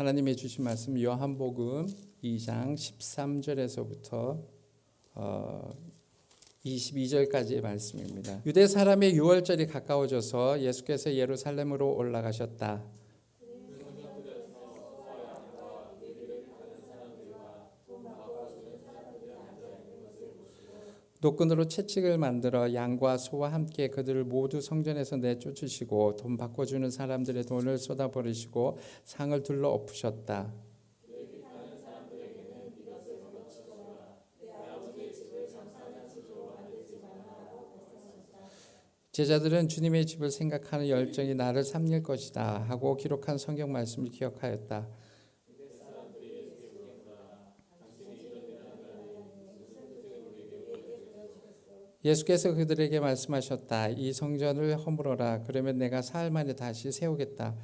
하나님이 주신 말씀 요한복음 2장 13절에서부터 22절까지의 말씀입니다. 유대 사람의 유월절이 가까워져서 예수께서 예루살렘으로 올라가셨다. 노끈으로 채찍을 만들어 양과 소와 함께 그들을 모두 성전에서 내쫓으시고 돈 바꿔주는 사람들의 돈을 쏟아버리시고 상을 둘러 엎으셨다. 제자들은 주님의 집을 생각하는 열정이 나를 삼릴 것이다 하고 기록한 성경 말씀을 기억하였다. 예수께서 그들에게 말씀하셨다. 이 성전을 허물어라. 그러면 내가 사흘 만에 다시 세우겠다.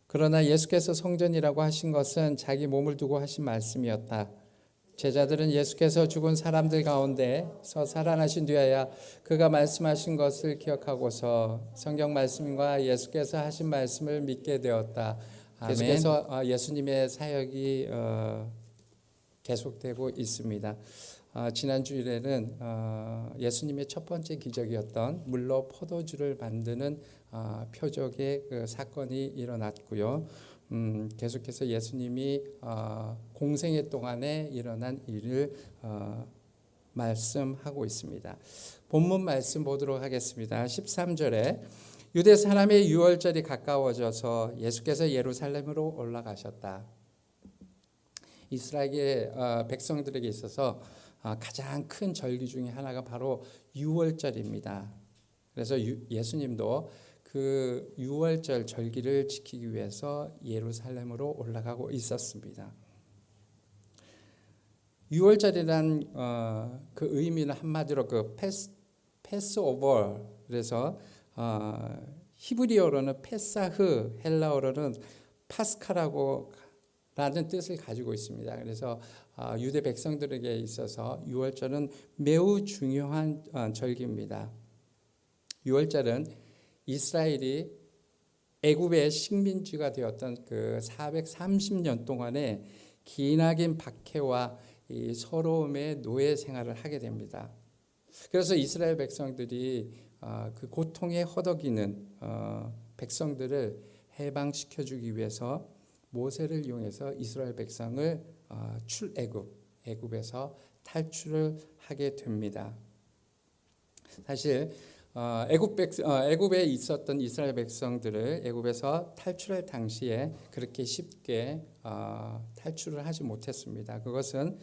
그러나 예수께서 성전이라고 하신 것은 자기 몸을 두고 하신 말씀이었다. 제자들은 예수께서 죽은 사람들 가운데서 살아나신 뒤에야 그가 말씀하신 것을 기억하고서 성경 말씀과 예수께서 하신 말씀을 믿게 되었다. 계속해서 예수님의 사역이 계속되고 있습니다. 지난 주일에는 예수님의 첫 번째 기적이었던 물로 포도주를 만드는 표적의 그 사건이 일어났고요. 계속해서 예수님이 공생애 동안에 일어난 일을 말씀하고 있습니다. 본문 말씀 보도록 하겠습니다. 13절에 유대 사람의 유월절이 가까워져서 예수께서 예루살렘으로 올라가셨다. 이스라엘 백성들에게 있어서 가장 큰 절기 중에 하나가 바로 유월절입니다. 그래서 예수님도 그 유월절 절기를 지키기 위해서 예루살렘으로 올라가고 있었습니다. 유월절이란 그 의미는 한마디로 그 패스오버, 그래서 히브리어로는 페사흐, 헬라어로는 파스카라고 라는 뜻을 가지고 있습니다. 그래서 유대 백성들에게 있어서 유월절은 매우 중요한 절기입니다. 유월절은 이스라엘이 애굽의 식민지가 되었던 그 430년 동안의 기나긴 박해와 이 서러움의 노예 생활을 하게 됩니다. 그래서 이스라엘 백성들이 그 고통에 허덕이는 백성들을 해방시켜주기 위해서 모세를 이용해서 이스라엘 백성을 애굽에서 탈출을 하게 됩니다. 사실 애굽에 있었던 이스라엘 백성들을 애굽에서 탈출할 당시에 그렇게 쉽게 탈출을 하지 못했습니다. 그것은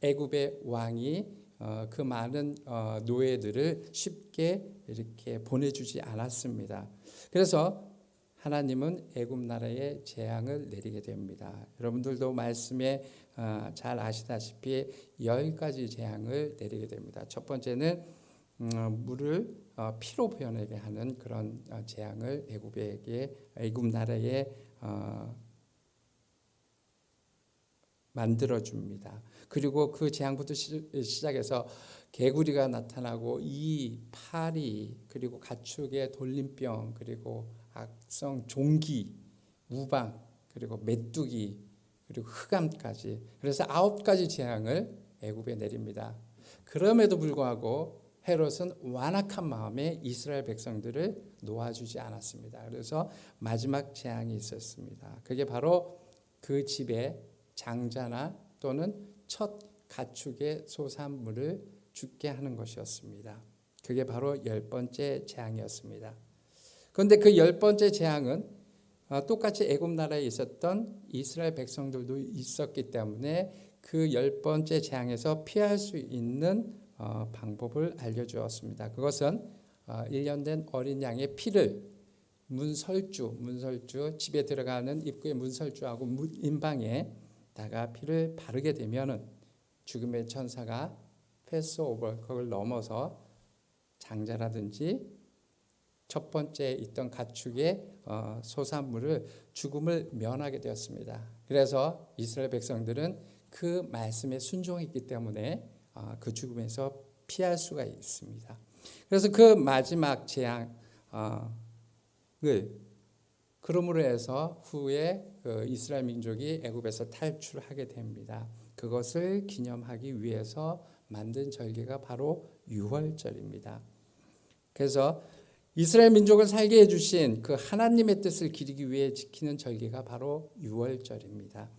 애굽의 왕이 그 많은 노예들을 쉽게 이렇게 보내주지 않았습니다. 그래서 하나님은 애굽 나라에 재앙을 내리게 됩니다. 여러분들도 말씀에 잘 아시다시피 10가지 재앙을 내리게 됩니다. 첫 번째는 물을 피로 변하게 하는 그런 재앙을 애굽 나라에 만들어줍니다. 그리고 그 재앙부터 시작해서 개구리가 나타나고 이 파리, 그리고 가축의 돌림병, 그리고 악성 종기, 우방, 그리고 메뚜기, 그리고 흑암까지, 그래서 9가지 재앙을 애굽에 내립니다. 그럼에도 불구하고 헤롯은 완악한 마음에 이스라엘 백성들을 놓아주지 않았습니다. 그래서 마지막 재앙이 있었습니다. 그게 바로 그 집에 장자나 또는 첫 가축의 소산물을 죽게 하는 것이었습니다. 그게 바로 10번째 재앙이었습니다. 그런데 그 10번째 재앙은 똑같이 애굽 나라에 있었던 이스라엘 백성들도 있었기 때문에 그 10번째 재앙에서 피할 수 있는 방법을 알려주었습니다. 그것은 1년 된 어린 양의 피를 문설주, 집에 들어가는 입구의 문설주하고 인방에다가 피를 바르게 되면은 죽음의 천사가 패스오버, 그걸 넘어서 장자라든지 첫 번째 있던 가축의 소산물을 죽음을 면하게 되었습니다. 그래서 이스라엘 백성들은 그 말씀에 순종했기 때문에 그 죽음에서 피할 수가 있습니다. 그래서 그 마지막 재앙을 그러므로 해서 후에 그 이스라엘 민족이 애굽에서 탈출하게 됩니다. 그것을 기념하기 위해서 만든 절기가 바로 유월절입니다. 그래서 이스라엘 민족을 살게 해주신 그 하나님의 뜻을 기리기 위해 지키는 절기가 바로 유월절입니다.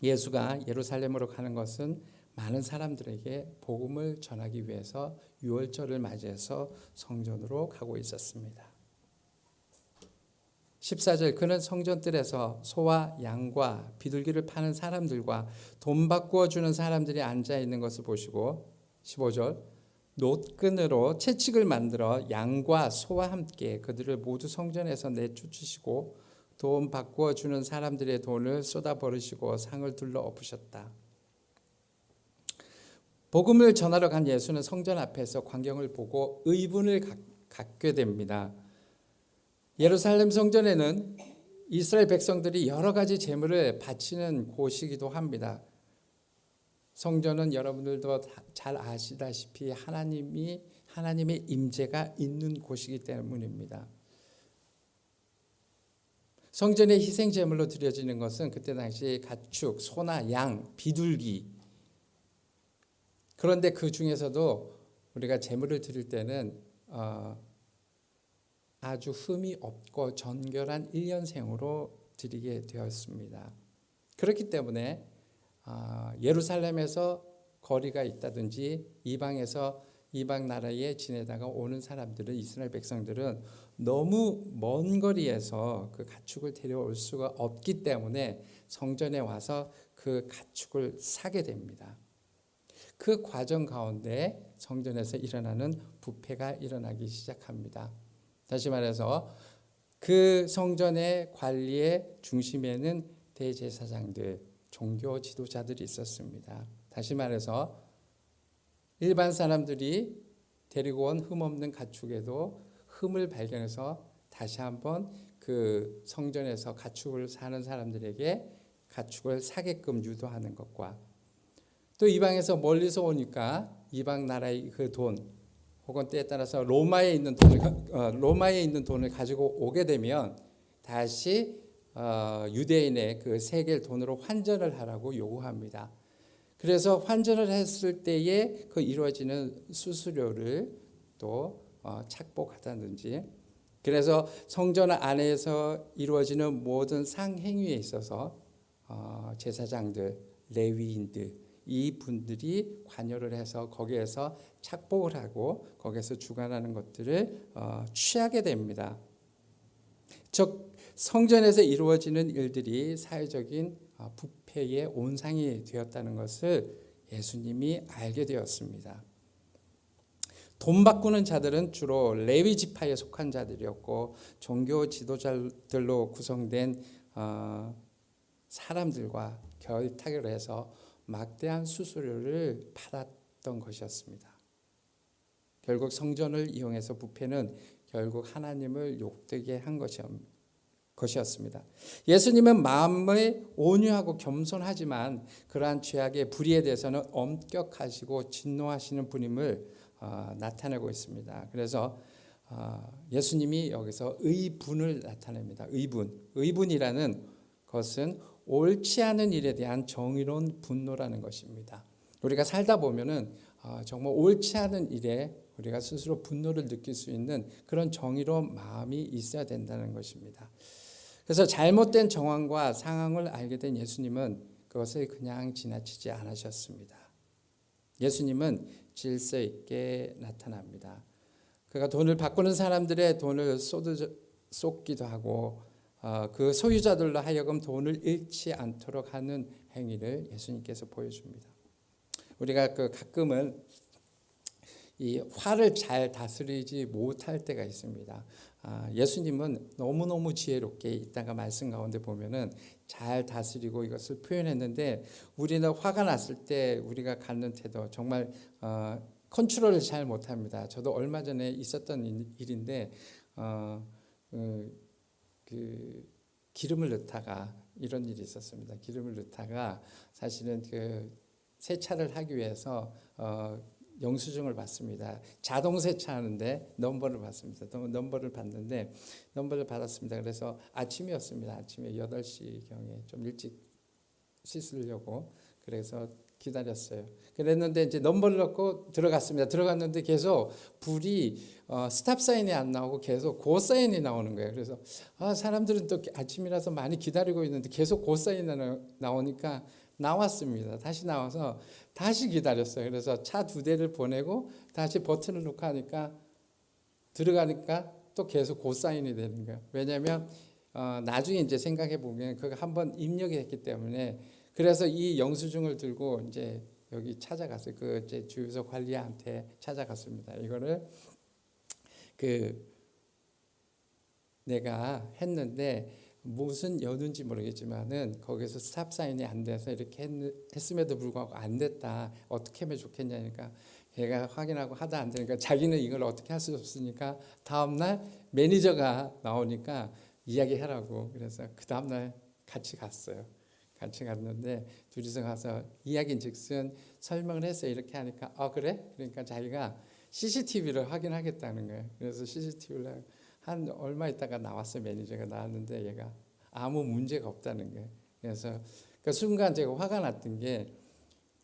예수가 예루살렘으로 가는 것은 많은 사람들에게 복음을 전하기 위해서 유월절을 맞이해서 성전으로 가고 있었습니다. 14절 그는 성전뜰에서 소와 양과 비둘기를 파는 사람들과 돈 바꾸어 주는 사람들이 앉아 있는 것을 보시고 15절 놋끈으로 채찍을 만들어 양과 소와 함께 그들을 모두 성전에서 내쫓으시고 돈 바꾸어 주는 사람들의 돈을 쏟아 버리시고 상을 둘러 엎으셨다. 복음을 전하러 간 예수는 성전 앞에서 광경을 보고 의분을 갖게 됩니다. 예루살렘 성전에는 이스라엘 백성들이 여러 가지 제물을 바치는 곳이기도 합니다. 성전은 여러분들도 잘 아시다시피 하나님의 임재가 있는 곳이기 때문입니다. 성전의 희생 제물로 드려지는 것은 그때 당시 가축, 소나 양, 비둘기. 그런데 그 중에서도 우리가 제물을 드릴 때는 아주 흠이 없고 정결한 1년생으로 드리게 되었습니다. 그렇기 때문에 예루살렘에서 거리가 있다든지 이방 나라에 지내다가 오는 사람들은 이스라엘 백성들은 너무 먼 거리에서 그 가축을 데려올 수가 없기 때문에 성전에 와서 그 가축을 사게 됩니다. 그 과정 가운데 성전에서 일어나는 부패가 일어나기 시작합니다. 다시 말해서 그 성전의 관리의 중심에는 대제사장들, 종교 지도자들이 있었습니다. 다시 말해서 일반 사람들이 데리고 온 흠없는 가축에도 흠을 발견해서 다시 한번 그 성전에서 가축을 사는 사람들에게 가축을 사게끔 유도하는 것과 또 이방에서 멀리서 오니까 이방 나라의 그 돈 혹은 때에 따라서 로마에 있는 돈을 가지고 오게 되면 다시 유대인의 그 세겔 돈으로 환전을 하라고 요구합니다. 그래서 환전을 했을 때에 그 이루어지는 수수료를 또 착복하다든지 그래서 성전 안에서 이루어지는 모든 상행위에 있어서 제사장들, 레위인들 이 분들이 관여를 해서 거기에서 착복을 하고 거기에서 주관하는 것들을 취하게 됩니다. 즉 성전에서 이루어지는 일들이 사회적인 부패의 온상이 되었다는 것을 예수님이 알게 되었습니다. 돈 바꾸는 자들은 주로 레위 지파에 속한 자들이었고 종교 지도자들로 구성된 사람들과 결탁을 해서 막대한 수수료를 받았던 것이었습니다. 결국 성전을 이용해서 부패는 결국 하나님을 욕되게 한 것이었습니다. 예수님은 마음이 온유하고 겸손하지만 그러한 죄악의 불의에 대해서는 엄격하시고 진노하시는 분임을 나타내고 있습니다. 그래서 예수님이 여기서 의분을 나타냅니다. 의분이라는 것은 옳지 않은 일에 대한 정의로운 분노라는 것입니다. 우리가 살다 보면은 정말 옳지 않은 일에 우리가 스스로 분노를 느낄 수 있는 그런 정의로운 마음이 있어야 된다는 것입니다. 그래서 잘못된 정황과 상황을 알게 된 예수님은 그것을 그냥 지나치지 않으셨습니다. 예수님은 질서 있게 나타납니다. 그가 돈을 바꾸는 사람들의 돈을 쏟기도 하고 그 소유자들로 하여금 돈을 잃지 않도록 하는 행위를 예수님께서 보여줍니다. 우리가 가끔은 이 화를 잘 다스리지 못할 때가 있습니다. 예수님은 너무너무 지혜롭게 이따가 말씀 가운데 보면은 잘 다스리고 이것을 표현했는데 우리는 화가 났을 때 우리가 갖는 태도 정말 컨트롤을 잘 못합니다. 저도 얼마 전에 있었던 일인데 그 기름을 넣다가 이런 일이 있었습니다. 기름을 넣다가 사실은 그 세차를 하기 위해서 영수증을 받습니다. 자동 세차하는데 넘버를 받습니다. 넘버를 받는데 넘버를 받았습니다. 그래서 아침이었습니다. 아침에 8시경에 좀 일찍 씻으려고 그래서 기다렸어요. 그랬는데 이제 넘버를 넣고 들어갔습니다. 들어갔는데 계속 불이 스탑 사인이 안 나오고 계속 고 사인이 나오는 거예요. 그래서 사람들은 또 아침이라서 많이 기다리고 있는데 계속 고 사인이 나오니까 나왔습니다. 다시 나와서 다시 기다렸어요. 그래서 차 2대를 보내고 다시 버튼을 놓고 하니까 들어가니까 또 계속 고 사인이 되는 거예요. 왜냐하면 나중에 이제 생각해 보면 그거 한번 입력했기 때문에 그래서 이 영수증을 들고 이제 여기 찾아갔어요. 그 이제 주유소 관리한테 찾아갔습니다. 이거를 내가 했는데 무슨 연유인지 모르겠지만은 거기서 스탑 사인이 안 돼서 이렇게 했음에도 불구하고 안 됐다. 어떻게 하면 좋겠냐니까 걔가 확인하고 하다 안 되니까 자기는 이걸 어떻게 할 수 없으니까 다음날 매니저가 나오니까 이야기하라고 그래서 그 다음날 같이 갔어요. 같이 갔는데 둘이서 가서 이야기인즉슨 설명을 했어요. 이렇게 하니까 그래? 그러니까 자기가 CCTV를 확인하겠다는 거예요. 그래서 CCTV를 한 얼마 있다가 나왔어요. 매니저가 나왔는데 얘가 아무 문제가 없다는 거예요. 그래서 그 순간 제가 화가 났던 게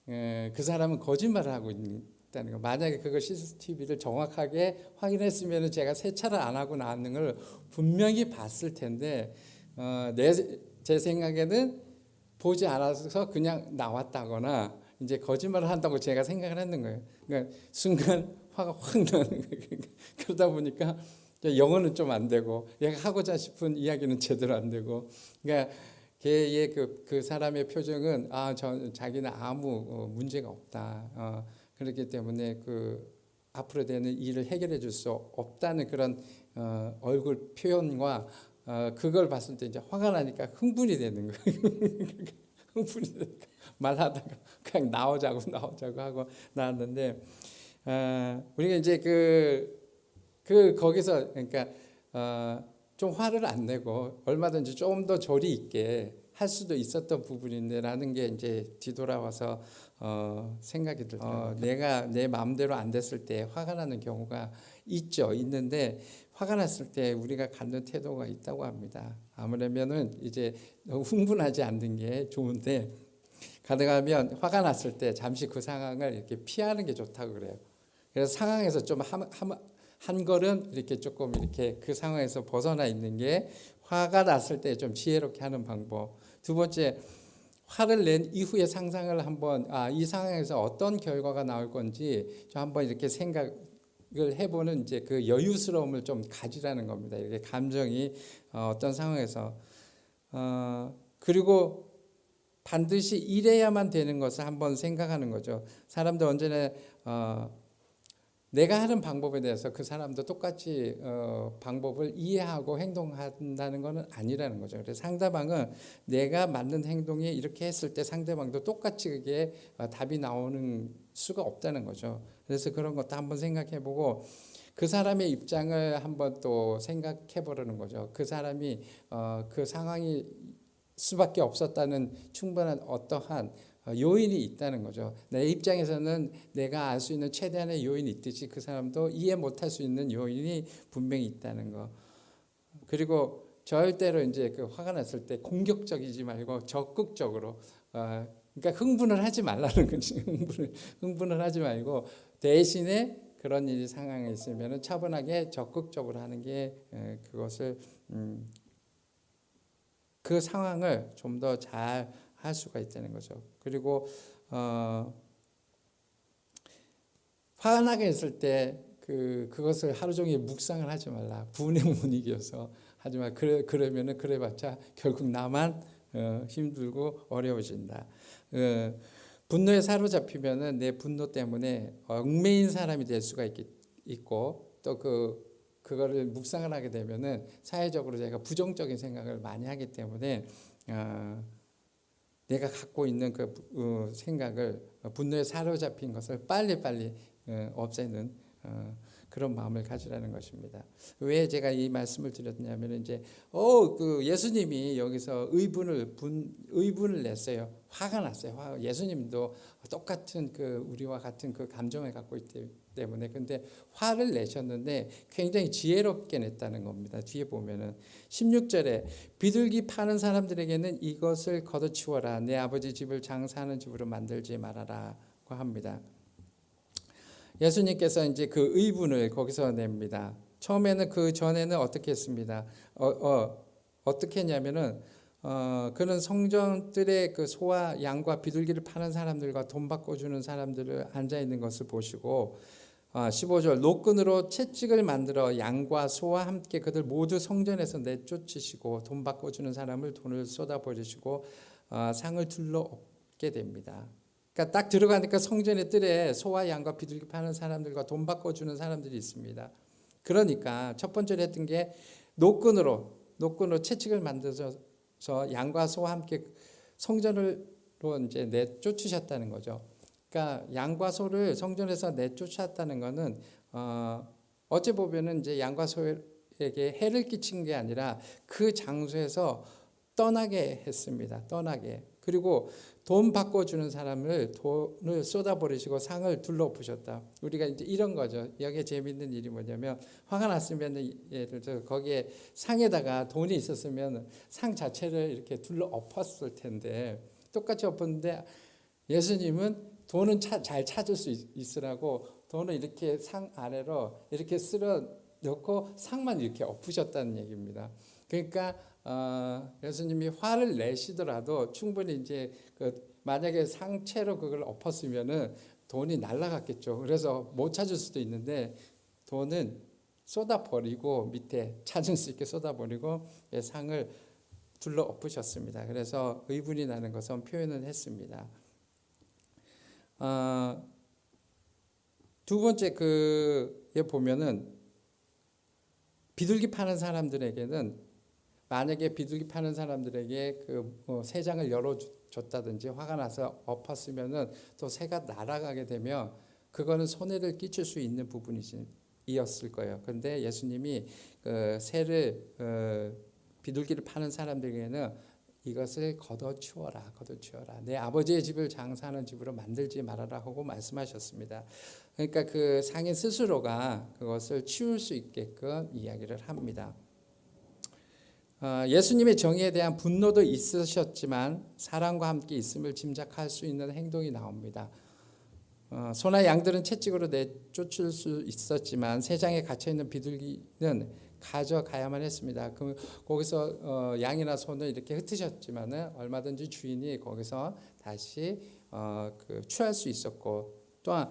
그 사람은 거짓말을 하고 있다는 거. 만약에 그걸 CCTV를 정확하게 확인했으면 제가 세차를 안 하고 나왔는 걸 분명히 봤을 텐데 제 생각에는 보지 않아서 그냥 나왔다거나 이제 거짓말을 한다고 제가 생각을 했는 거예요. 그러니까 순간 화가 확 나는 거예요. 그러다 보니까 영어는 좀 안 되고 얘가 하고자 싶은 이야기는 제대로 안 되고 그러니까 걔의 그 사람의 표정은 자기는 아무 문제가 없다. 그렇기 때문에 그 앞으로 되는 일을 해결해 줄 수 없다는 그런 얼굴 표현과 그걸 봤을 때 이제 화가 나니까 흥분이 되는 거예요. 흥분이 되니까 말하다가 그냥 나오자고 하고 나왔는데 우리가 이제 거기서 그러니까 좀 화를 안 내고 얼마든지 좀 더 조리 있게 할 수도 있었던 부분인데라는 게 이제 뒤돌아와서 생각이 들더라고요. 내가 내 마음대로 안 됐을 때 화가 나는 경우가 있는데 화가 났을 때 우리가 갖는 태도가 있다고 합니다. 아무래면은 이제 너무 흥분하지 않는 게 좋은데 가능하면 화가 났을 때 잠시 그 상황을 이렇게 피하는 게 좋다고 그래요. 그래서 상황에서 좀 한 걸음 이렇게 조금 이렇게 그 상황에서 벗어나 있는 게 화가 났을 때 좀 지혜롭게 하는 방법. 두 번째, 화를 낸 이후의 상상을 한번 이 상황에서 어떤 결과가 나올 건지 좀 한번 이렇게 생각을 해보는 이제 그 여유스러움을 좀 가지라는 겁니다. 이렇게 감정이 어떤 상황에서 그리고 반드시 이래야만 되는 것을 한번 생각하는 거죠. 사람들 언제나 내가 하는 방법에 대해서 그 사람도 똑같이 방법을 이해하고 행동한다는 것은 아니라는 거죠. 그래서 상대방은 내가 맞는 행동이 이렇게 했을 때 상대방도 똑같이 그게 답이 나오는 수가 없다는 거죠. 그래서 그런 것도 한번 생각해보고 그 사람의 입장을 한번 또 생각해보려는 거죠. 그 사람이 그 상황이 수밖에 없었다는 충분한 어떠한 요인이 있다는 거죠. 내 입장에서는 내가 알 수 있는 최대한의 요인이 있듯이 그 사람도 이해 못할 수 있는 요인이 분명히 있다는 거. 그리고 절대로 이제 그 화가 났을 때 공격적이지 말고 적극적으로 그러니까 흥분을 하지 말라는 거지. 흥분을 하지 말고 대신에 그런 일이 상황에 있으면 차분하게 적극적으로 하는 게 그것을 그 상황을 좀 더 잘 할 수가 있다는 거죠. 그리고 화나게 했을 때 그것을 하루 종일 묵상을 하지 말라. 분의 분위기여서 하지 말. 그러면은 그래봤자 결국 나만 힘들고 어려워진다. 분노에 사로잡히면은 내 분노 때문에 얽매인 사람이 될 수가 있고 또 그거를 묵상을 하게 되면은 사회적으로 제가 부정적인 생각을 많이 하기 때문에 내가 갖고 있는 그 생각을 분노에 사로잡힌 것을 빨리빨리 없애는 그런 마음을 가지라는 것입니다. 왜 제가 이 말씀을 드렸냐면 이제 그 예수님이 여기서 의분을 냈어요. 화가 났어요. 예수님도 똑같은 우리와 같은 감정을 갖고 있기 때문에 근데 화를 내셨는데 굉장히 지혜롭게 냈다는 겁니다. 뒤에 보면은 16절에 비둘기 파는 사람들에게는 이것을 걷어치워라. 내 아버지 집을 장사하는 집으로 만들지 말아라고 합니다. 예수님께서 이제 그 의분을 거기서 냅니다. 처음에는 그 전에는 어떻게 했습니다. 어떻게 했냐면은 그는 성전들의 소와 양과 비둘기를 파는 사람들과 돈 바꿔주는 사람들을 앉아 있는 것을 보시고 15절 노끈으로 채찍을 만들어 양과 소와 함께 그들 모두 성전에서 내쫓으시고 돈 바꿔주는 사람을 돈을 쏟아버리시고 상을 둘러엎게 됩니다. 그러니까 딱 들어가니까 성전의 뜰에 소와 양과 비둘기 파는 사람들과 돈 바꿔주는 사람들이 있습니다. 그러니까 첫 번째로 했던 게 노끈으로 채찍을 만들어서 양과 소와 함께 성전으로 이제 내쫓으셨다는 거죠. 그러니까 양과 소를 성전에서 내쫓았다는 것은 어찌 보면은 이제 양과 소에게 해를 끼친 게 아니라 그 장소에서 떠나게 했습니다. 떠나게. 그리고 돈 바꿔주는 사람을 돈을 쏟아버리시고 상을 둘러엎으셨다. 우리가 이제 이런 거죠. 여기에 재미있는 일이 뭐냐면 화가 났으면 예를 들어 거기에 상에다가 돈이 있었으면 상 자체를 이렇게 둘러엎었을 텐데 똑같이 엎었는데 예수님은 돈은 잘 찾을 수 있으라고 돈을 이렇게 상 아래로 이렇게 쓸어 넣고 상만 이렇게 엎으셨다는 얘기입니다. 그러니까 예수님이 화를 내시더라도 충분히 이제 만약에 상체로 그걸 엎었으면은 돈이 날아갔겠죠. 그래서 못 찾을 수도 있는데 돈은 쏟아버리고 밑에 찾을 수 있게 쏟아버리고 상을 둘러 엎으셨습니다. 그래서 의분이 나는 것은 표현을 했습니다. 두 번째 그에 보면은 비둘기 파는 사람들에게는 만약에 비둘기 파는 사람들에게 새 장을 열어줬다든지 화가 나서 엎었으면은 또 새가 날아가게 되면 그거는 손해를 끼칠 수 있는 부분이었을 거예요. 그런데 예수님이 새를 비둘기를 파는 사람들에게는 이것을 걷어치워라. 내 아버지의 집을 장사하는 집으로 만들지 말아라 하고 말씀하셨습니다. 그러니까 그 상인 스스로가 그것을 치울 수 있게끔 이야기를 합니다. 예수님의 정의에 대한 분노도 있으셨지만 사랑과 함께 있음을 짐작할 수 있는 행동이 나옵니다. 소나 양들은 채찍으로 내쫓을 수 있었지만 새 장에 갇혀있는 비둘기는 가져가야만 했습니다. 거기서 양이나 소는 이렇게 흩으셨지만 얼마든지 주인이 거기서 다시 취할 수 있었고 또한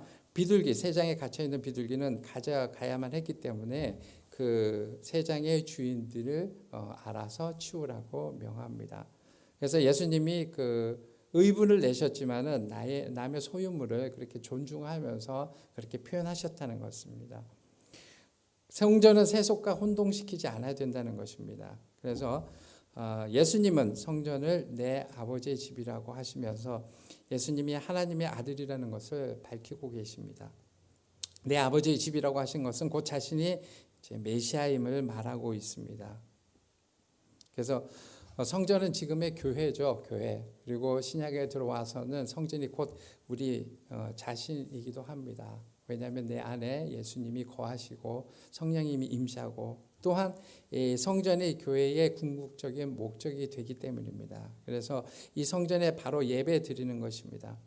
새 장에 갇혀있는 비둘기는 가져가야만 했기 때문에 그 새 장의 주인들을 알아서 치우라고 명합니다. 그래서 예수님이 의분을 내셨지만은 남의 소유물을 그렇게 존중하면서 그렇게 표현하셨다는 것입니다. 성전은 세속과 혼동시키지 않아야 된다는 것입니다. 그래서 예수님은 성전을 내 아버지의 집이라고 하시면서 예수님이 하나님의 아들이라는 것을 밝히고 계십니다. 내 아버지의 집이라고 하신 것은 곧 자신이 메시아임을 말하고 있습니다. 그래서 성전은 지금의 교회죠. 교회. 그리고 신약에 들어와서는 성전이 곧 우리 자신이기도 합니다. 왜냐하면 내 안에 예수님이 거하시고 성령님이 임시하고 또한 이 성전이 교회의 궁극적인 목적이 되기 때문입니다. 그래서 이 성전에 바로 예배 드리는 것입니다.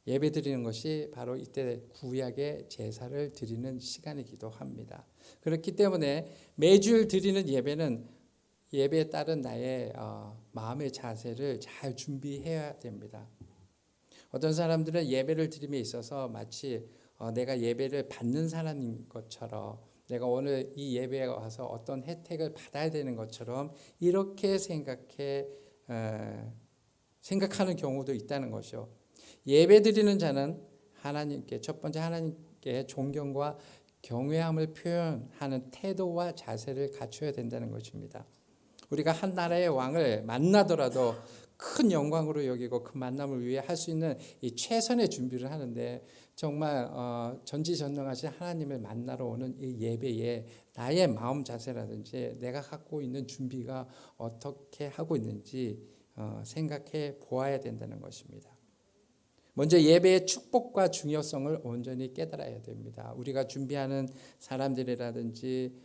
예배 드리는 것이 바로 이때 구약의 제사를 드리는 시간이기도 합니다. 그렇기 때문에 매주 드리는 예배는 예배에 따른 나의 마음의 자세를 잘 준비해야 됩니다. 어떤 사람들은 예배를 드림에 있어서 마치 내가 예배를 받는 사람인 것처럼 내가 오늘 이 예배에 와서 어떤 혜택을 받아야 되는 것처럼 이렇게 생각하는 경우도 있다는 것이요. 예배 드리는 자는 첫 번째 하나님께 존경과 경외함을 표현하는 태도와 자세를 갖춰야 된다는 것입니다. 우리가 한 나라의 왕을 만나더라도 큰 영광으로 여기고 그 만남을 위해 할 수 있는 이 최선의 준비를 하는데 정말 전지전능하신 하나님을 만나러 오는 이 예배에 나의 마음 자세라든지 내가 갖고 있는 준비가 어떻게 하고 있는지 생각해 보아야 된다는 것입니다. 먼저 예배의 축복과 중요성을 온전히 깨달아야 됩니다. 우리가 준비하는 사람들이라든지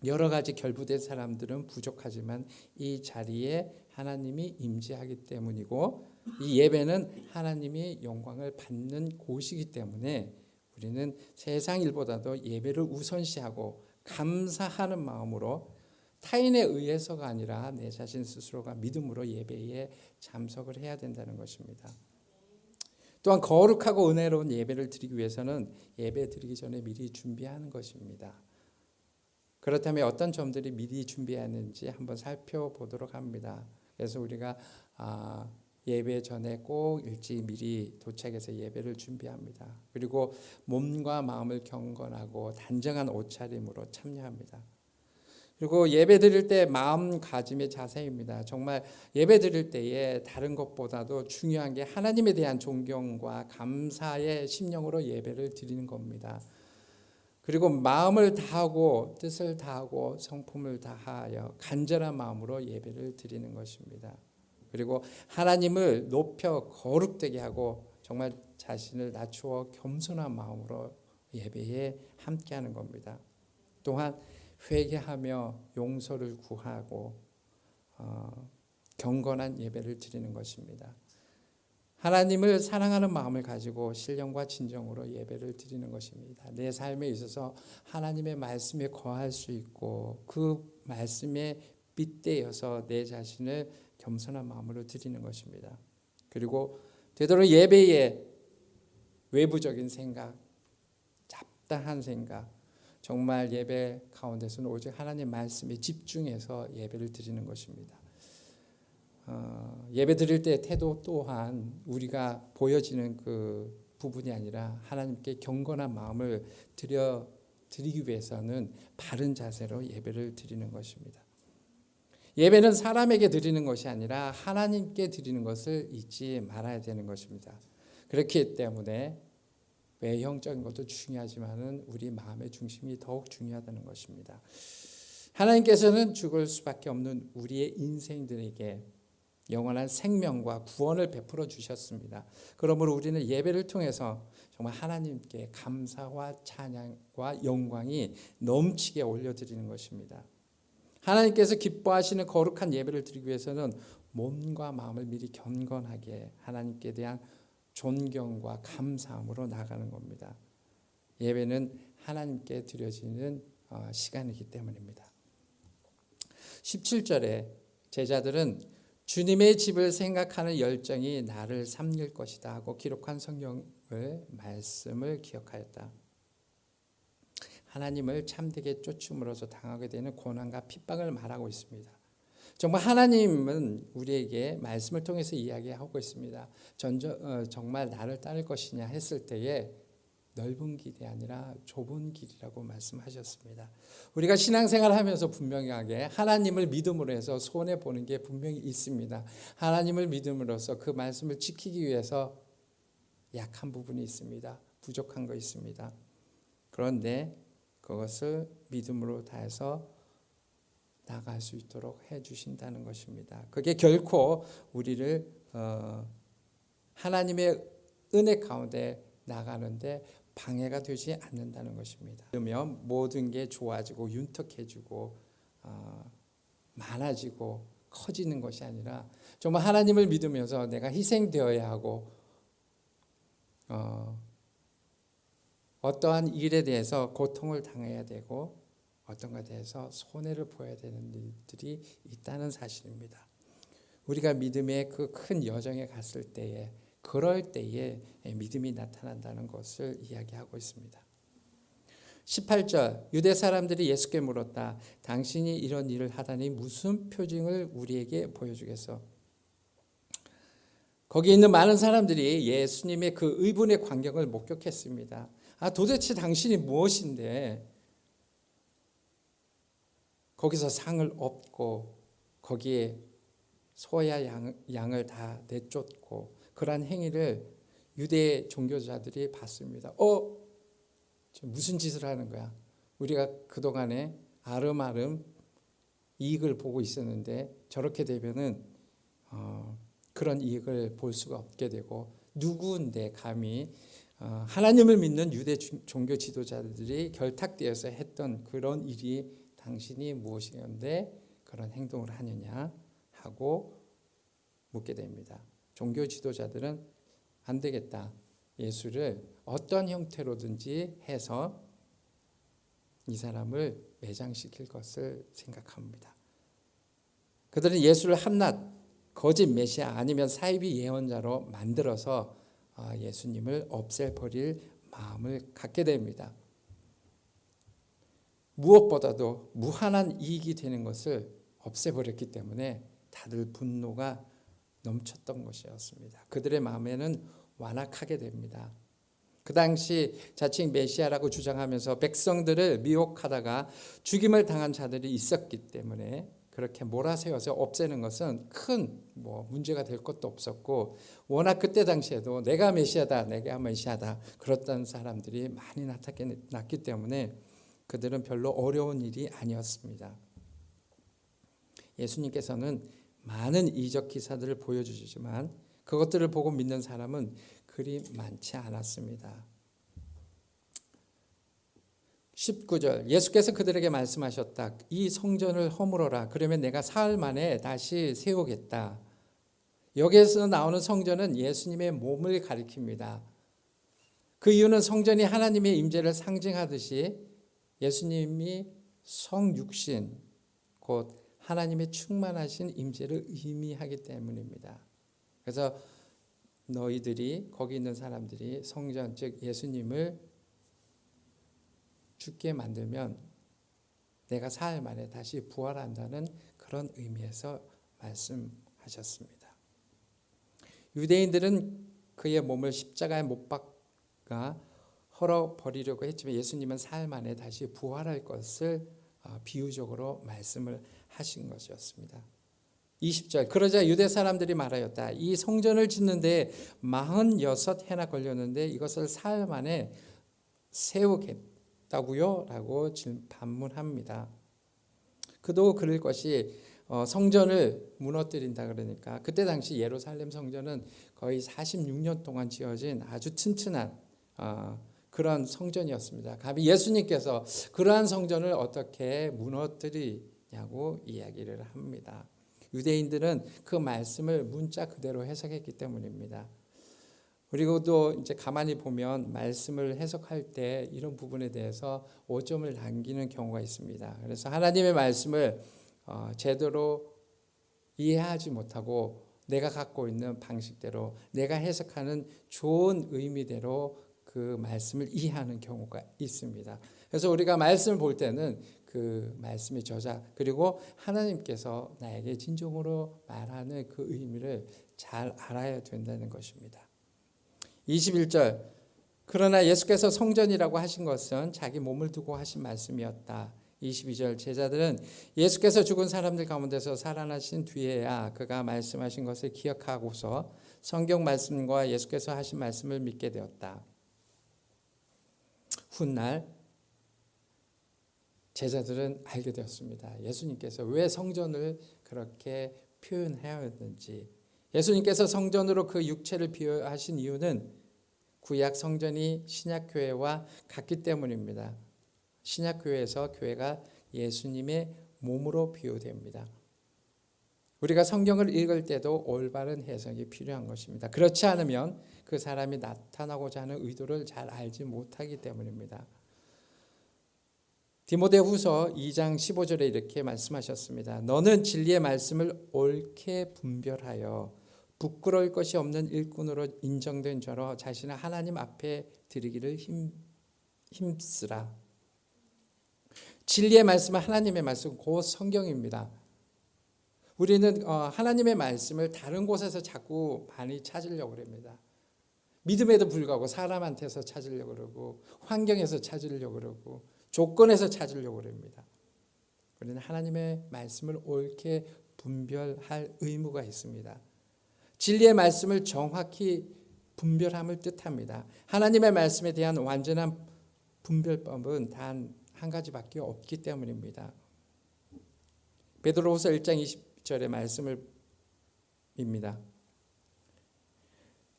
여러 가지 결부된 사람들은 부족하지만 이 자리에 하나님이 임재하기 때문이고 이 예배는 하나님이 영광을 받는 곳이기 때문에 우리는 세상 일보다도 예배를 우선시하고 감사하는 마음으로 타인에 의해서가 아니라 내 자신 스스로가 믿음으로 예배에 참석을 해야 된다는 것입니다. 또한 거룩하고 은혜로운 예배를 드리기 위해서는 예배 드리기 전에 미리 준비하는 것입니다. 그렇다면 어떤 점들이 미리 준비하는지 한번 살펴보도록 합니다. 그래서 우리가 예배 전에 꼭 일찍 미리 도착해서 예배를 준비합니다. 그리고 몸과 마음을 경건하고 단정한 옷차림으로 참여합니다. 그리고 예배 드릴 때 마음가짐의 자세입니다. 정말 예배 드릴 때에 다른 것보다도 중요한 게 하나님에 대한 존경과 감사의 심령으로 예배를 드리는 겁니다. 그리고 마음을 다하고 뜻을 다하고 성품을 다하여 간절한 마음으로 예배를 드리는 것입니다. 그리고 하나님을 높여 거룩되게 하고 정말 자신을 낮추어 겸손한 마음으로 예배에 함께하는 겁니다. 또한 회개하며 용서를 구하고 경건한 예배를 드리는 것입니다. 하나님을 사랑하는 마음을 가지고 신령과 진정으로 예배를 드리는 것입니다. 내 삶에 있어서 하나님의 말씀에 거할 수 있고 그 말씀에 빗대어서 내 자신을 겸손한 마음으로 드리는 것입니다. 그리고 되도록 예배에 외부적인 생각, 잡다한 생각, 정말 예배 가운데서는 오직 하나님 말씀에 집중해서 예배를 드리는 것입니다. 예배 드릴 때 태도 또한 우리가 보여지는 그 부분이 아니라 하나님께 경건한 마음을 드리기 위해서는 바른 자세로 예배를 드리는 것입니다. 예배는 사람에게 드리는 것이 아니라 하나님께 드리는 것을 잊지 말아야 되는 것입니다. 그렇기 때문에 외형적인 것도 중요하지만은 우리 마음의 중심이 더욱 중요하다는 것입니다. 하나님께서는 죽을 수밖에 없는 우리의 인생들에게 영원한 생명과 구원을 베풀어 주셨습니다. 그러므로 우리는 예배를 통해서 정말 하나님께 감사와 찬양과 영광이 넘치게 올려드리는 것입니다. 하나님께서 기뻐하시는 거룩한 예배를 드리기 위해서는 몸과 마음을 미리 경건하게 하나님께 대한 존경과 감사함으로 나가는 겁니다. 예배는 하나님께 드려지는 시간이기 때문입니다. 17절에 제자들은 주님의 집을 생각하는 열정이 나를 삼릴 것이다 하고 기록한 성경을 말씀을 기억하였다. 하나님을 참되게 쫓음으로써 당하게 되는 고난과 핍박을 말하고 있습니다. 정말 하나님은 우리에게 말씀을 통해서 이야기하고 있습니다. 정말 나를 따를 것이냐 했을 때에 넓은 길이 아니라 좁은 길이라고 말씀하셨습니다. 우리가 신앙생활을 하면서 분명하게 하나님을 믿음으로 해서 손해보는 게 분명히 있습니다. 하나님을 믿음으로써 그 말씀을 지키기 위해서 약한 부분이 있습니다. 부족한 거 있습니다. 그런데 그것을 믿음으로 다해서 나갈 수 있도록 해주신다는 것입니다. 그게 결코 우리를 하나님의 은혜 가운데 나가는데 방해가 되지 않는다는 것입니다. 그러면 모든 게 좋아지고 윤택해지고 많아지고 커지는 것이 아니라 정말 하나님을 믿으면서 내가 희생되어야 하고 어떠한 일에 대해서 고통을 당해야 되고 어떤 것에 대해서 손해를 보여야 되는 일들이 있다는 사실입니다. 우리가 믿음의 그 큰 여정에 갔을 때에 그럴 때에 믿음이 나타난다는 것을 이야기하고 있습니다. 18절 유대 사람들이 예수께 물었다. 당신이 이런 일을 하다니 무슨 표징을 우리에게 보여주겠어? 거기 있는 많은 사람들이 예수님의 그 의분의 광경을 목격했습니다. 도대체 당신이 무엇인데 거기서 상을 얻고 거기에 소야 양을 다 내쫓고 그러한 행위를 유대 종교자들이 봤습니다. 무슨 짓을 하는 거야? 우리가 그동안에 아름아름 이익을 보고 있었는데 저렇게 되면은 그런 이익을 볼 수가 없게 되고, 누구인데 감히 하나님을 믿는 유대 종교 지도자들이 결탁되어서 했던 그런 일이 당신이 무엇이었는데 그런 행동을 하느냐 하고 묻게 됩니다. 종교 지도자들은 안 되겠다. 예수를 어떤 형태로든지 해서 이 사람을 매장시킬 것을 생각합니다. 그들은 예수를 한낱 거짓 메시아 아니면 사이비 예언자로 만들어서 예수님을 없애버릴 마음을 갖게 됩니다. 무엇보다도 무한한 이익이 되는 것을 없애버렸기 때문에 다들 분노가 넘쳤던 것이었습니다. 그들의 마음에는 완악하게 됩니다. 그 당시 자칭 메시아라고 주장하면서 백성들을 미혹하다가 죽임을 당한 자들이 있었기 때문에 그렇게 몰아세워서 없애는 것은 큰 문제가 될 것도 없었고, 워낙 그때 당시에도 내가 메시아다, 내가 메시아다 그랬던 사람들이 많이 나타났기 때문에 그들은 별로 어려운 일이 아니었습니다. 예수님께서는 많은 이적 기사들을 보여주시지만 그것들을 보고 믿는 사람은 그리 많지 않았습니다. 19절, 예수께서 그들에게 말씀하셨다. 이 성전을 허물어라. 그러면 내가 사흘 만에 다시 세우겠다. 여기에서 나오는 성전은 예수님의 몸을 가리킵니다. 그 이유는 성전이 하나님의 임재를 상징하듯이 예수님이 성육신, 곧 하나님의 충만하신 임재를 의미하기 때문입니다. 그래서 너희들이, 거기 있는 사람들이 성전, 즉 예수님을 죽게 만들면 내가 사흘 만에 다시 부활한다는 그런 의미에서 말씀하셨습니다. 유대인들은 그의 몸을 십자가에 못 박아 헐어버리려고 했지만 예수님은 사흘 만에 다시 부활할 것을 비유적으로 말씀을 하신 것이었습니다. 20절, 그러자 유대 사람들이 말하였다. 이 성전을 짓는데 46해나 걸렸는데 이것을 사흘 만에 세우겠다고요? 라고 반문합니다. 그도 그럴 것이 성전을 무너뜨린다 그러니까, 그때 당시 예루살렘 성전은 거의 46년 동안 지어진 아주 튼튼한 그런 성전이었습니다. 감히 예수님께서 그러한 성전을 어떻게 무너뜨리냐고 이야기를 합니다. 유대인들은 그 말씀을 문자 그대로 해석했기 때문입니다. 그리고 또 이제 가만히 보면 말씀을 해석할 때 이런 부분에 대해서 오점을 남기는 경우가 있습니다. 그래서 하나님의 말씀을 제대로 이해하지 못하고 내가 갖고 있는 방식대로, 내가 해석하는 좋은 의미대로 그 말씀을 이해하는 경우가 있습니다. 그래서 우리가 말씀을 볼 때는 그 말씀의 저자, 그리고 하나님께서 나에게 진정으로 말하는 그 의미를 잘 알아야 된다는 것입니다. 21절, 그러나 예수께서 성전이라고 하신 것은 자기 몸을 두고 하신 말씀이었다. 22절, 제자들은 예수께서 죽은 사람들 가운데서 살아나신 뒤에야 그가 말씀하신 것을 기억하고서 성경 말씀과 예수께서 하신 말씀을 믿게 되었다. 훗날 제자들은 알게 되었습니다. 예수님께서 왜 성전을 그렇게 표현해야 했는지. 예수님께서 성전으로 그 육체를 비유하신 이유는 구약 성전이 신약교회와 같기 때문입니다. 신약교회에서 교회가 예수님의 몸으로 비유됩니다. 우리가 성경을 읽을 때도 올바른 해석이 필요한 것입니다. 그렇지 않으면 그 사람이 나타나고자 하는 의도를 잘 알지 못하기 때문입니다. 디모데후서 2장 15절에 이렇게 말씀하셨습니다. 너는 진리의 말씀을 옳게 분별하여 부끄러울 것이 없는 일꾼으로 인정된 자로 자신을 하나님 앞에 드리기를 힘쓰라. 진리의 말씀은 하나님의 말씀, 곧 성경입니다. 우리는 하나님의 말씀을 다른 곳에서 자꾸 많이 찾으려고 합니다. 믿음에도 불구하고 사람한테서 찾으려고 그러고, 환경에서 찾으려고 그러고, 조건에서 찾으려고 합니다. 우리는 하나님의 말씀을 옳게 분별할 의무가 있습니다. 진리의 말씀을 정확히 분별함을 뜻합니다. 하나님의 말씀에 대한 완전한 분별법은 단 한 가지밖에 없기 때문입니다. 베드로후서 1장 20절의 말씀을 입니다.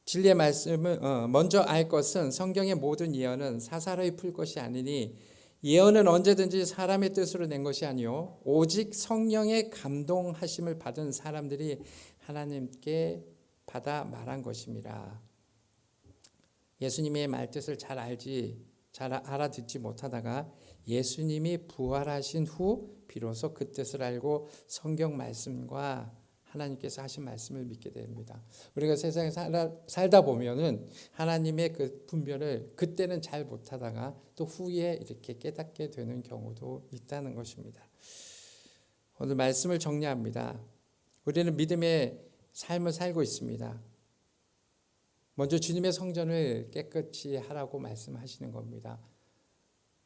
진리의 말씀은 먼저 알 것은 성경의 모든 예언은 사사로이 풀 것이 아니니 예언은 언제든지 사람의 뜻으로 낸 것이 아니요 오직 성령의 감동하심을 받은 사람들이 하나님께 받아 말한 것입니다. 예수님의 말뜻을 잘 알아듣지 못하다가 예수님이 부활하신 후 비로소 그 뜻을 알고 성경 말씀과 하나님께서 하신 말씀을 믿게 됩니다. 우리가 세상에 살다 보면은 하나님의 그 분별을 그때는 잘 못하다가 또 후에 이렇게 깨닫게 되는 경우도 있다는 것입니다. 오늘 말씀을 정리합니다. 우리는 믿음의 삶을 살고 있습니다. 먼저 주님의 성전을 깨끗이 하라고 말씀하시는 겁니다.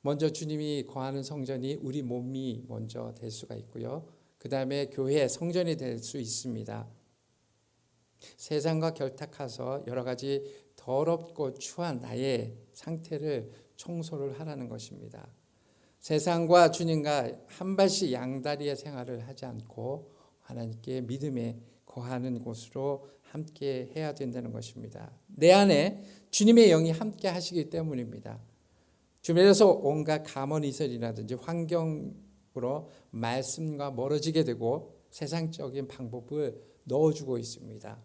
먼저 주님이 거하는 성전이 우리 몸이 먼저 될 수가 있고요. 그 다음에 교회 성전이 될 수 있습니다. 세상과 결탁해서 여러 가지 더럽고 추한 나의 상태를 청소를 하라는 것입니다. 세상과 주님과 한 발씩 양다리의 생활을 하지 않고 하나님께 믿음에 거하는 곳으로 함께 해야 된다는 것입니다. 내 안에 주님의 영이 함께 하시기 때문입니다. 주변에서 온갖 감언이설이라든지 환경으로 말씀과 멀어지게 되고 세상적인 방법을 넣어주고 있습니다.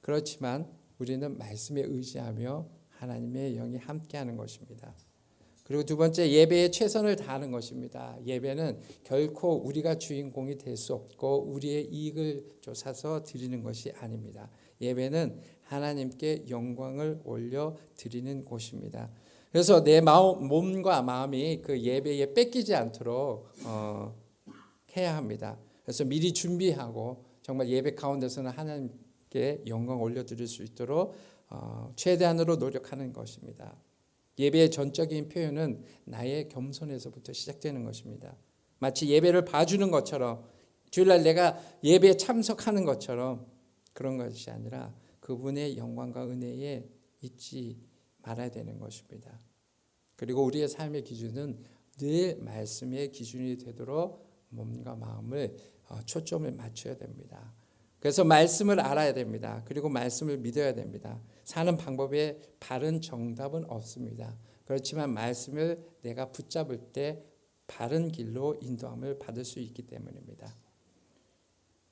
그렇지만 우리는 말씀에 의지하며 하나님의 영이 함께하는 것입니다. 그리고 두 번째, 예배에 최선을 다하는 것입니다. 예배는 결코 우리가 주인공이 될 수 없고 우리의 이익을 쫓아서 드리는 것이 아닙니다. 예배는 하나님께 영광을 올려 드리는 곳입니다. 그래서 내 몸과 마음이 그 예배에 뺏기지 않도록 해야 합니다. 그래서 미리 준비하고 정말 예배 가운데서는 하나님께 영광 올려드릴 수 있도록 최대한으로 노력하는 것입니다. 예배의 전적인 표현은 나의 겸손에서부터 시작되는 것입니다. 마치 예배를 봐주는 것처럼 주일날 내가 예배에 참석하는 것처럼 그런 것이 아니라 그분의 영광과 은혜에 잊지 말아야 되는 것입니다. 그리고 우리의 삶의 기준은 늘 말씀의 기준이 되도록 몸과 마음을 초점을 맞춰야 됩니다. 그래서 말씀을 알아야 됩니다. 그리고 말씀을 믿어야 됩니다. 사는 방법에 바른 정답은 없습니다. 그렇지만 말씀을 내가 붙잡을 때 바른 길로 인도함을 받을 수 있기 때문입니다.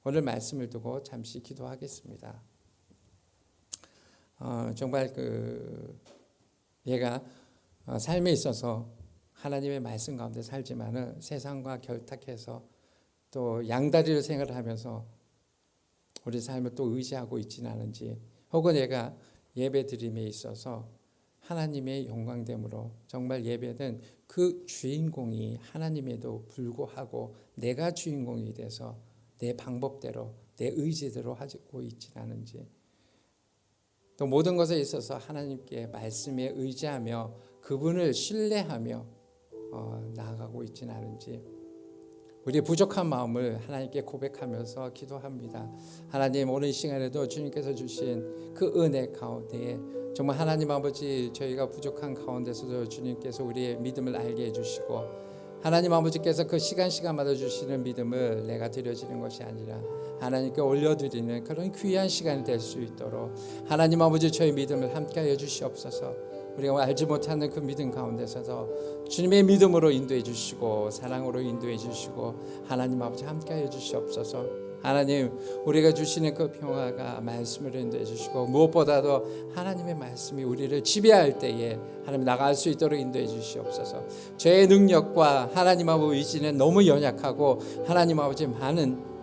오늘 말씀을 두고 잠시 기도하겠습니다. 정말 얘가 삶에 있어서 하나님의 말씀 가운데 살지만은 세상과 결탁해서 또 양다리를 생활하면서 우리 삶을 또 의지하고 있지는 않은지, 혹은 얘가 예배드림에 있어서 하나님의 영광됨으로 정말 예배는 그 주인공이 하나님에도 불구하고 내가 주인공이 돼서 내 방법대로 내 의지대로 하고 있지는 않은지, 또 모든 것에 있어서 하나님께 말씀에 의지하며 그분을 신뢰하며 나아가고 있지는 않은지, 우리의 부족한 마음을 하나님께 고백하면서 기도합니다. 하나님, 오늘 이 시간에도 주님께서 주신 그 은혜 가운데에 정말 하나님 아버지, 저희가 부족한 가운데서도 주님께서 우리의 믿음을 알게 해주시고, 하나님 아버지께서 그 시간마다 주시는 믿음을 내가 드려지는 것이 아니라 하나님께 올려드리는 그런 귀한 시간이 될 수 있도록 하나님 아버지, 저희 믿음을 함께하여 주시옵소서. 우리가 알지 못하는 그 믿음 가운데서도 주님의 믿음으로 인도해 주시고 사랑으로 인도해 주시고 하나님 아버지 함께하여 주시옵소서. 하나님, 우리가 주시는 그 평화가 말씀으로 인도해 주시고 무엇보다도 하나님의 말씀이 우리를 지배할 때에 하나님 나갈 수 있도록 인도해 주시옵소서. 저의 능력과 하나님 아버지 의지는 너무 연약하고 하나님 아버지 많은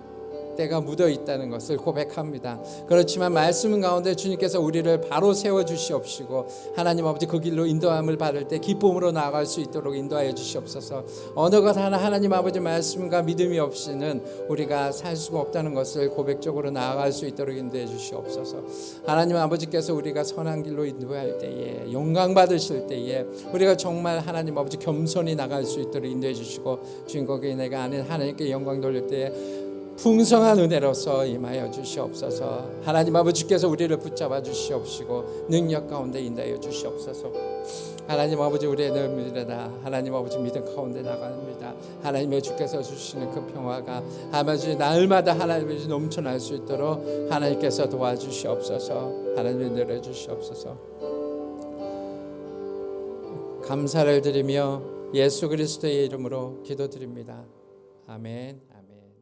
때가 묻어 있다는 것을 고백합니다. 그렇지만 말씀 가운데 주님께서 우리를 바로 세워 주시옵시고 하나님 아버지 그 길로 인도함을 받을 때 기쁨으로 나아갈 수 있도록 인도하여 주시옵소서. 어느 것 하나 하나님 아버지 말씀과 믿음이 없이는 우리가 살 수가 없다는 것을 고백적으로 나아갈 수 있도록 인도해 주시옵소서. 하나님 아버지께서 우리가 선한 길로 인도할 때에, 영광 받으실 때에 우리가 정말 하나님 아버지 겸손히 나갈 수 있도록 인도해 주시고, 주님 거기에 내가 아는 하나님께 영광 돌릴 때에 풍성한 은혜로서 임하여 주시옵소서. 하나님 아버지께서 우리를 붙잡아 주시옵시고 능력 가운데 인도하여 주시옵소서. 하나님 아버지, 우리의 믿으다 하나님 아버지 믿음 가운데 나갑니다. 하나님의 주께서 주시는 그 평화가 아버지 날마다 하나님의 넘쳐날 수 있도록 하나님께서 도와주시옵소서. 하나님 내려주시옵소서. 감사를 드리며 예수 그리스도의 이름으로 기도드립니다. 아멘. 아멘.